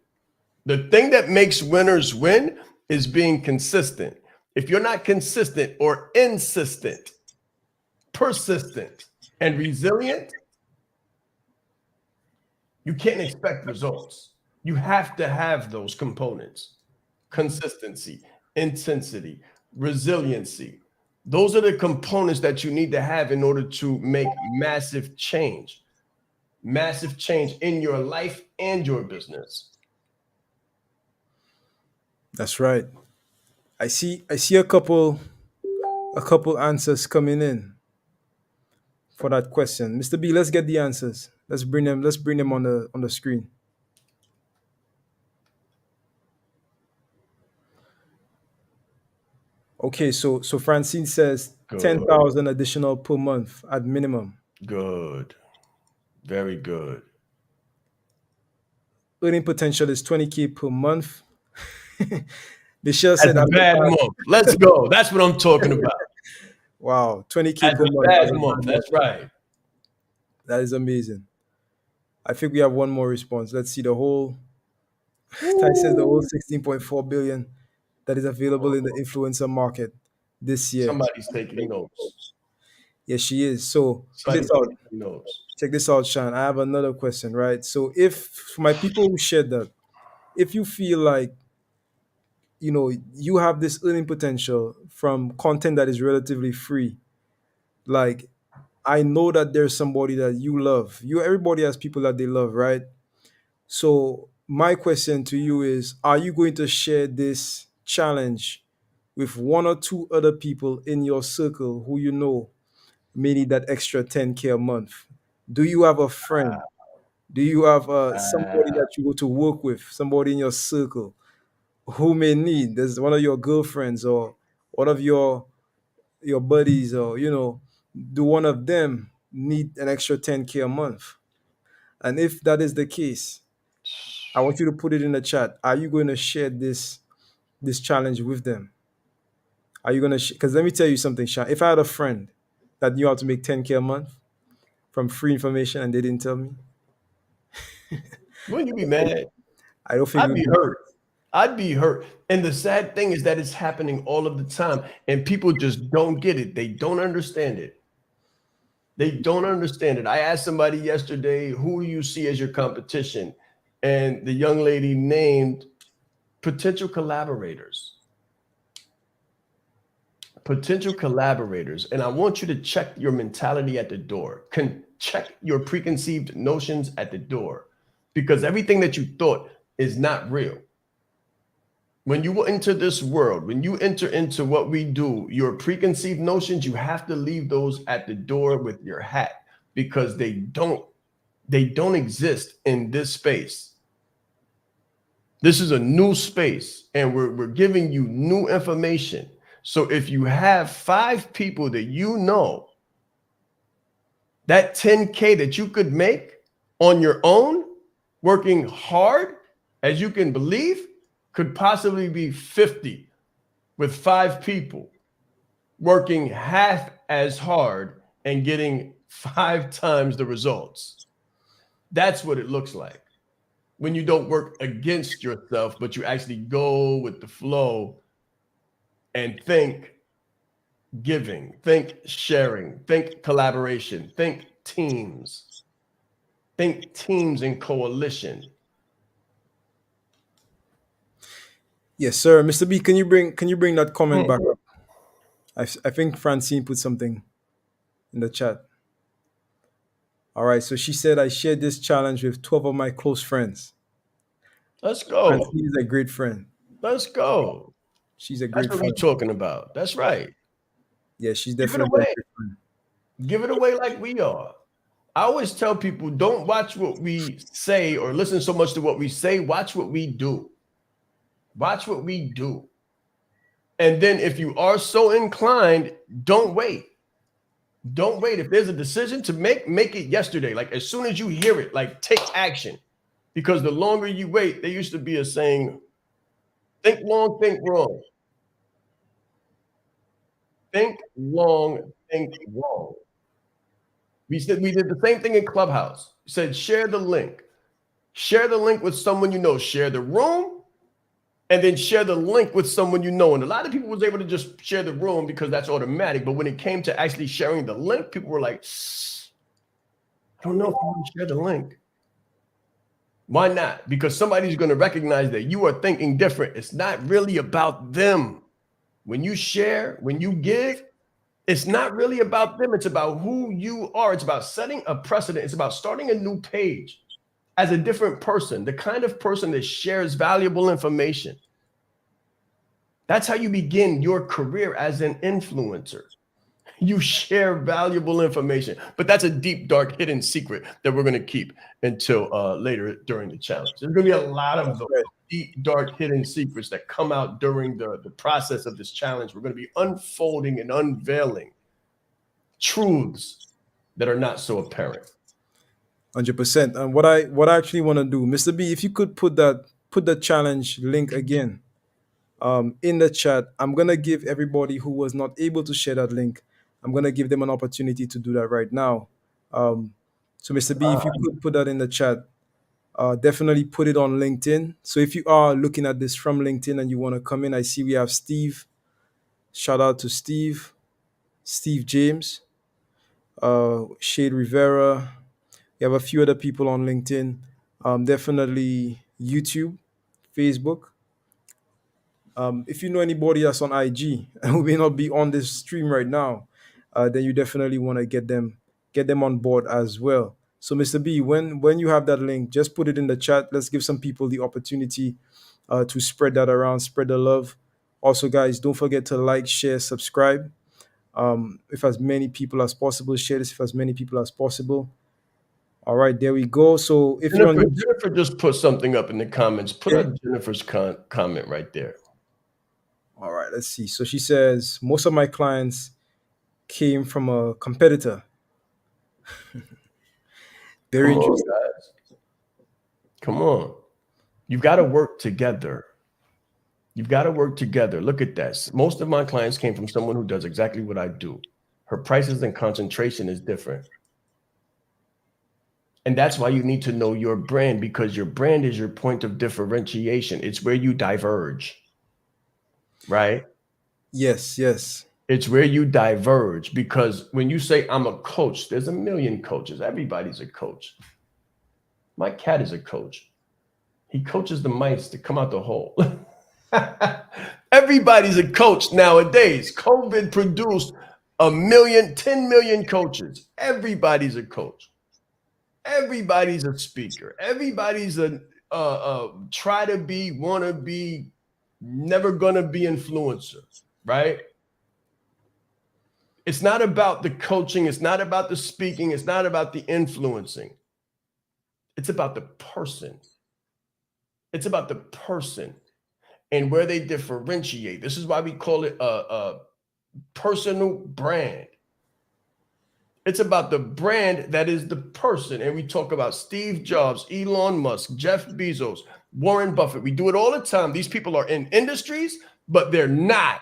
The thing that makes winners win is being consistent. If you're not consistent or insistent, persistent, and resilient, you can't expect results. You have to have those components: consistency, intensity, resiliency. Those are the components that you need to have in order to make massive change in your life and your business. That's right. I see a couple answers coming in for that question. Mr. B, let's get the answers. Let's bring them on the screen. Okay, so Francine says Good, 10,000 additional per month at minimum. good, very good. Earning potential is 20K per month. Michelle As said, a "As a bad month. Let's go. That's what I'm talking about. wow, 20K As per a month. bad As a month. bad month. That's right. That is amazing. I think we have one more response. Let's see the whole. Ty says the whole Woo. 16.4 billion that is available in the influencer market this year. Somebody's taking notes. Yes, she is. So check this Somebody's out. taking notes. Check this out, Sean. I have another question, right? So if for my people who shared that, if you feel like you have this earning potential from content that is relatively free, like I know that there's somebody that you love. Everybody has people that they love, right? So my question to you is, are you going to share this challenge with one or two other people in your circle who you know may need that extra 10K a month? Do you have a friend? Do you have somebody Uh, that you go to work with, somebody in your circle who may need? There's one of your girlfriends or one of your buddies, or do one of them need an extra 10K a month? And if that is the case, I want you to put it in the chat. Are you going to share this challenge with them? Are you going to? Because let me tell you something, Sean. If I had a friend that knew how to make 10K a month from free information and they didn't tell me, wouldn't you be mad? I don't think I'd we'd be be. hurt. I'd be hurt. And the sad thing is that it's happening all of the time, and people just don't get it. They don't understand it. They don't understand it. I asked somebody yesterday, who do you see as your competition? And the young lady named potential collaborators. Potential collaborators. And I want you to check your mentality at the door. Check your preconceived notions at the door, because everything that you thought is not real. When you enter this world, when you enter into what we do, your preconceived notions, you have to leave those at the door with your hat, because they don't exist in this space. This is a new space, and we're giving you new information. So if you have 5 people that you know, that 10K that you could make on your own, working hard as you can believe, could possibly be 50 with 5 people working half as hard and getting 5 times the results. That's what it looks like when you don't work against yourself, but you actually go with the flow and think giving, think sharing, think collaboration, think teams and coalition. Yes, sir. Mr. B, can you bring that comment back up? I think Francine put something in the chat. All right. So she said I shared this challenge with 12 of my close friends. Let's go. Francine is a great friend. Let's go. She's a That's great what we're friend. talking about. That's right. Yeah, she's Give it definitely a away. great friend. Give it away like we are. I always tell people, don't watch what we say or listen so much to what we say. Watch what we do. Watch what we do. And then if you are so inclined, don't wait. Don't wait. If there's a decision to make it yesterday. Like as soon as you hear it, like take action. Because the longer you wait, there used to be a saying, think long, think wrong. Think long, think wrong. We did the same thing in Clubhouse. We said share the link. Share the link with someone you know. Share the room, and then share the link with someone you know. And a lot of people was able to just share the room because that's automatic. But when it came to actually sharing the link, people were like, I don't know if I want to share the link. Why not? Because somebody's going to recognize that you are thinking different. It's not really about them. When you share, when you give, it's not really about them. It's about who you are. It's about setting a precedent. It's about starting a new page as a different person, the kind of person that shares valuable information. That's how you begin your career as an influencer. You share valuable information, but that's a deep, dark, hidden secret that we're going to keep until later during the challenge. There's going to be a lot of those deep, dark, hidden secrets that come out during the process of this challenge. We're going to be unfolding and unveiling truths that are not so apparent. 100%. And what I actually want to do, Mr. B, if you could put the challenge link again in the chat. I'm gonna give everybody who was not able to share that link. I'm gonna give them an opportunity to do that right now. Um, so, Mr. B, if you could put that in the chat, definitely put it on LinkedIn. So if you are looking at this from LinkedIn and you want to come in, I see we have Steve. Shout out to Steve, Steve James, Shade Rivera. We have a few other people on LinkedIn. Definitely YouTube, Facebook. If you know anybody that's on IG and who may not be on this stream right now, then you definitely want to get them on board as well. So, Mr. B, when you have that link, just put it in the chat. Let's give some people the opportunity to spread that around, spread the love. Also, guys, don't forget to like, share, subscribe. If as many people as possible, share this if as many people as possible. All right, there we go. So if you're on YouTube, Jennifer just put something up in the comments. Put yeah. up Jennifer's comment right there. All right, let's see. So she says most of my clients came from a competitor. Very Come on, interesting. guys. Come on. You've got to work together. You've got to work together. Look at this. Most of my clients came from someone who does exactly what I do. Her prices and concentration is different. And that's why you need to know your brand, because your brand is your point of differentiation. It's where you diverge, right? Yes, yes. It's where you diverge, because when you say I'm a coach, there's a million coaches. Everybody's a coach. My cat is a coach. He coaches the mice to come out the hole. Everybody's a coach nowadays. COVID produced 10 million coaches. Everybody's a coach. Everybody's a speaker. Everybody's a try to be, want to be, never gonna be influencer, right? It's not about the coaching. It's not about the speaking. It's not about the influencing. It's about the person. It's about the person and where they differentiate. This is why we call it a personal brand. It's about the brand that is the person. And we talk about Steve Jobs, Elon Musk, Jeff Bezos, Warren Buffett. We do it all the time. These people are in industries, but they're not.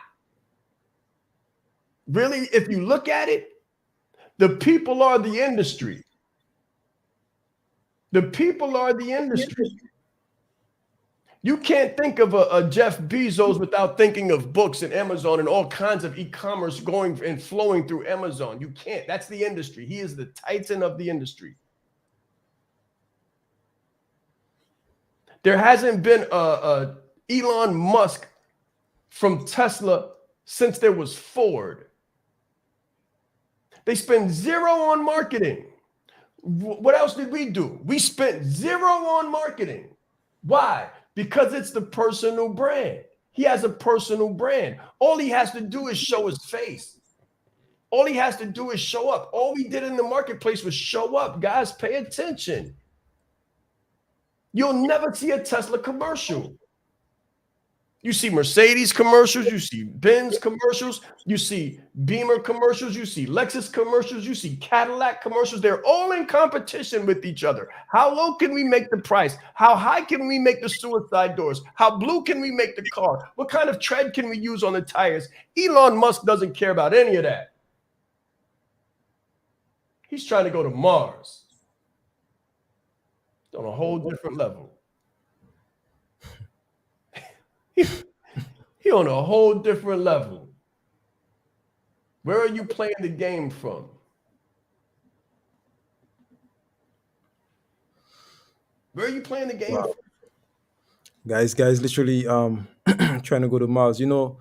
Really, if you look at it, the people are the industry. The people are the industry. You can't think of a Jeff Bezos without thinking of books and Amazon and all kinds of e-commerce going and flowing through Amazon. You can't. That's the industry. He is the titan of the industry. There hasn't been a Elon Musk from Tesla since there was Ford. They spend zero on marketing. What else did we do? We spent zero on marketing. Why? Because it's the personal brand. He has a personal brand. All he has to do is show his face. All he has to do is show up. All we did in the marketplace was show up. Guys, pay attention. You'll never see a Tesla commercial. You see Mercedes commercials, you see Benz commercials, you see Beamer commercials, you see Lexus commercials, you see Cadillac commercials. They're all in competition with each other. How low can we make the price? How high can we make the suicide doors? How blue can we make the car? What kind of tread can we use on the tires? Elon Musk doesn't care about any of that. He's trying to go to Mars on a whole different level. He on a whole different level. Where are you playing the game from? Where are you playing the game from? Guys, literally trying to go to Mars. You know,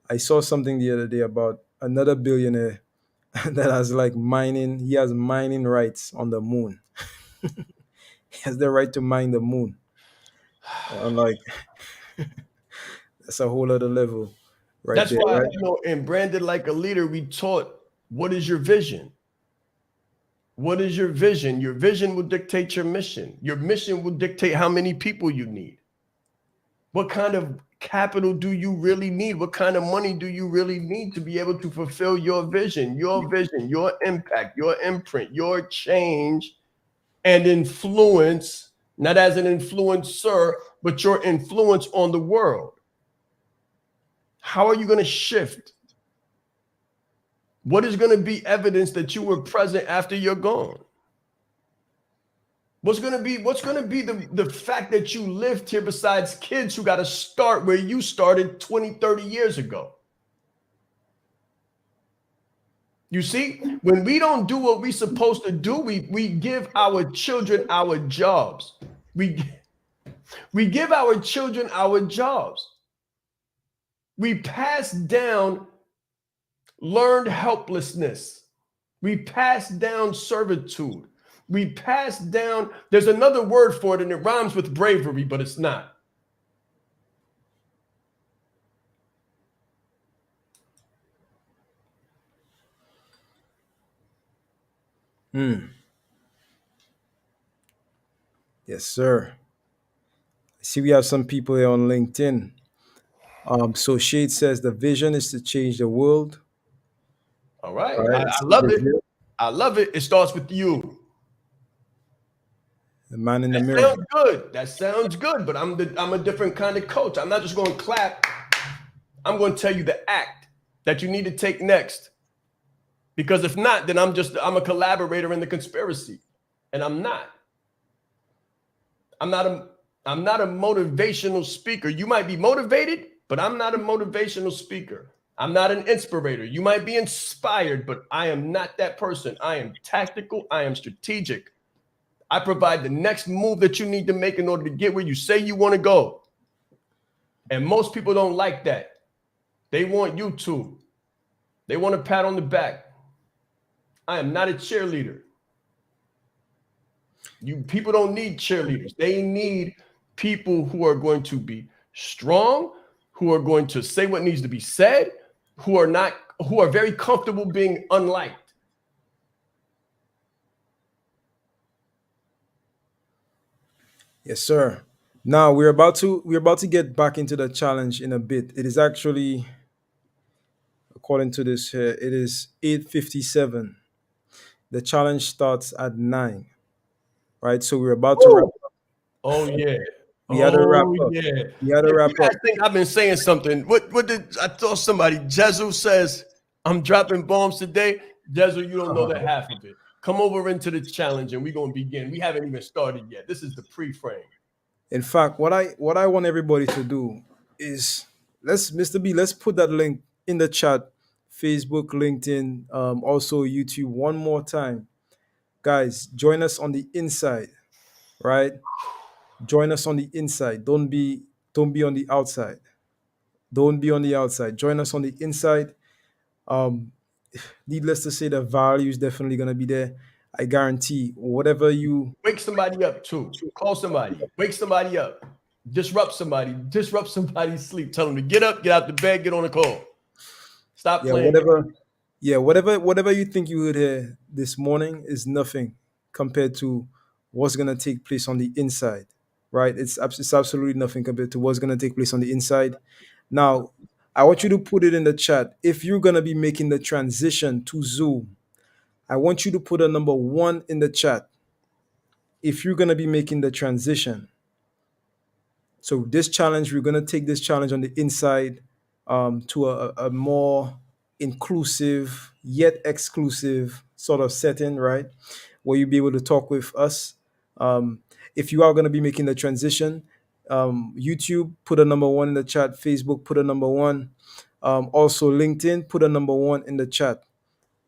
I saw something the other day about another billionaire that has like mining. He has mining rights on the moon. He has the right to mine the moon. I'm like, that's a whole other level right That's there, why, right? in Branded Like a Leader, we taught, what is your vision? What is your vision? Your vision will dictate your mission. Your mission will dictate how many people you need. What kind of capital do you really need? What kind of money do you really need to be able to fulfill your vision, your impact, your imprint, your change and influence, not as an influencer, but your influence on the world? How are you going to shift? What is going to be evidence that you were present after you're gone? What's going to be the fact that you lived here, besides kids who got to start where you started 20, 30 years ago? You see, when we don't do what we're supposed to do, we give our children our jobs. We give our children our jobs. We pass down learned helplessness. We pass down servitude. We pass down, there's another word for it and it rhymes with bravery, but it's not. Hmm. Yes, sir. I see we have some people here on LinkedIn. So Shade says the vision is to change the world. All All right. right. I Let's see love the it. I love it. It starts with you. man in the That mirror. sounds good. That sounds good. But I'm a different kind of coach. I'm not just going to clap. I'm going to tell you the act that you need to take next. Because if not, then I'm a collaborator in the conspiracy. And I'm not. I'm not a I'm not a motivational speaker. You might be motivated, but I'm not a motivational speaker. I'm not an inspirator. You might be inspired, but I am not that person. I am tactical. I am strategic. I provide the next move that you need to make in order to get where you say you want to go. And most people don't like that. They want you to. They want a pat on the back. I am not a cheerleader. You people don't need cheerleaders. They need people who are going to be strong, who are going to say what needs to be said, who are very comfortable being unliked. Yes, sir. Now we're about to get back into the challenge in a bit. It is actually, according to this here, it is 8:57. The challenge starts at 9. Right? So we're about to wrap Woo! Oh yeah. we had to wrap Oh up. yeah. We had to If you wrap up. guys think I've been saying something, what did I told somebody? Jezu says I'm dropping bombs today. Jezu, you don't know the half of it. Come over into the challenge and we're gonna begin. We haven't even started yet. This is the pre-frame. In fact, what I want everybody to do is, let's Mr. B, let's put that link in the chat, Facebook, LinkedIn, also YouTube one more time. Guys, join us on the inside, right? Join us on the inside. Don't be on the outside. Don't be on the outside. Join us on the inside. Um, Needless to say, the value is definitely gonna be there. I guarantee whatever you Wake somebody up too. Call somebody. Wake somebody up. Disrupt somebody. Disrupt somebody's sleep. Tell them to get up, get out the bed, get on the call. Stop yeah, playing. whatever you think you would hear this morning is nothing compared to what's gonna take place on the inside, right? It's absolutely nothing compared to what's gonna take place on the inside. Now, I want you to put it in the chat. If you're gonna be making the transition to Zoom, I want you to put a number one in the chat. If you're gonna be making the transition, so this challenge, we're gonna take this challenge on the inside, to a more inclusive yet exclusive sort of setting, right? Where you'll be able to talk with us. If you are gonna be making the transition, YouTube, put a number one in the chat. Facebook, put a number one. Also LinkedIn, put a number one in the chat.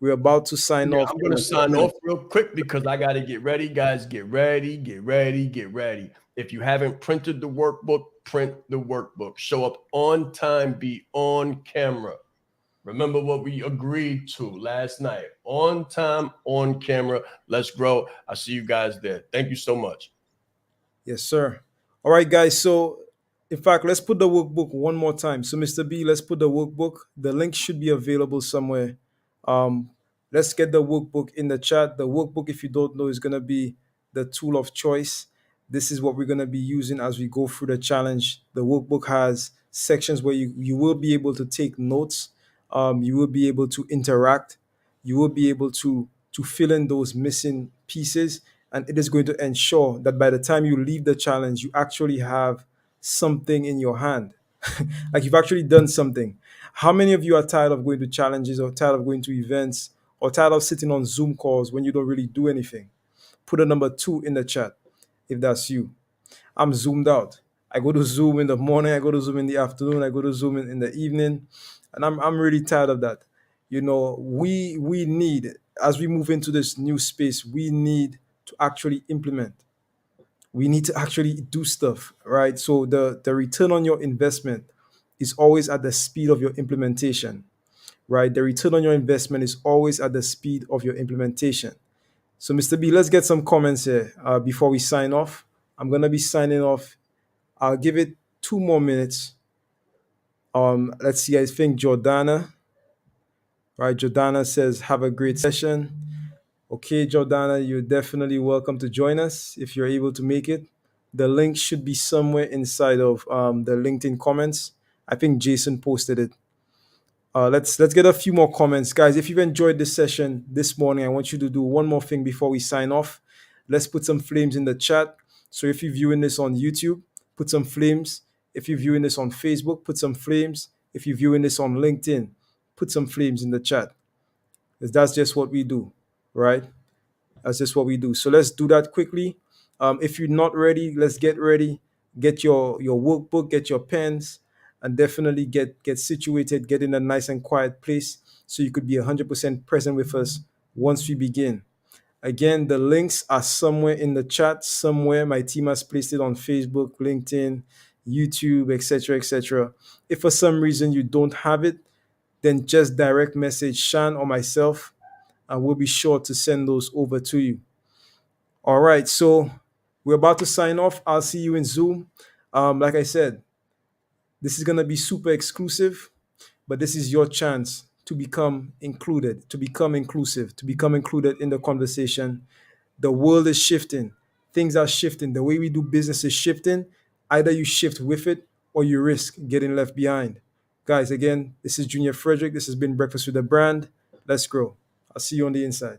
We're about to sign Yeah, off I'm in gonna a sign minute. off real quick because I gotta get ready, guys. Get ready, get ready, get ready. If you haven't printed the workbook, print the workbook. Show up on time, be on camera. Remember what we agreed to last night. On time, on camera. Let's grow. I'll see you guys there. Thank you so much. Yes, sir. All right, guys. So, in fact, let's put the workbook one more time. So, Mr. B, let's put the workbook. The link should be available somewhere. Um, let's get the workbook in the chat. The workbook, if you don't know, is going to be the tool of choice. This is what we're going to be using as we go through the challenge. The workbook has sections where you will be able to take notes. You will be able to interact. You will be able to fill in those missing pieces, and it is going to ensure that by the time you leave the challenge, you actually have something in your hand. Like you've actually done something. How many of you are tired of going to challenges, or tired of going to events, or tired of sitting on Zoom calls when you don't really do anything? Put a number two in the chat if that's you. I'm zoomed out. I go to Zoom in the morning, I go to Zoom in the afternoon, I go to Zoom in the evening, and I'm really tired of that. We need, as we move into this new space, we need to actually implement. We need to actually do stuff, right? So the return on your investment is always at the speed of your implementation, right? The return on your investment is always at the speed of your implementation. So, Mr. B, let's get some comments here before we sign off. I'm gonna be signing off. I'll give it 2 more minutes. Let's see. I think Jordana, right? Jordana says, "Have a great session." Okay, Jordana, you're definitely welcome to join us if you're able to make it. The link should be somewhere inside of the LinkedIn comments. I think Jason posted it. Let's get a few more comments, guys. If you've enjoyed this session this morning, I want you to do one more thing before we sign off. Let's put some flames in the chat. So if you're viewing this on YouTube, put some flames. If you're viewing this on Facebook, put some flames. If you're viewing this on LinkedIn, put some flames in the chat. Because that's just what we do, right? That's just what we do. So let's do that quickly. If you're not ready, let's get ready. Get your workbook, get your pens, and definitely get situated. Get in a nice and quiet place so you could be 100% present with us once we begin. Again, the links are somewhere in the chat. Somewhere my team has placed it on Facebook, LinkedIn, YouTube, etc., etc. If for some reason you don't have it, then just direct message Shaan or myself, and we'll be sure to send those over to you. All right, so we're about to sign off. I'll see you in Zoom. Like I said, this is going to be super exclusive, but this is your chance to become included, to become inclusive, to become included in the conversation. The world is shifting, things are shifting, the way we do business is shifting. Either you shift with it or you risk getting left behind. Guys, again, this is Junior Frederick. This has been Breakfast with the Brand. Let's grow. I'll see you on the inside.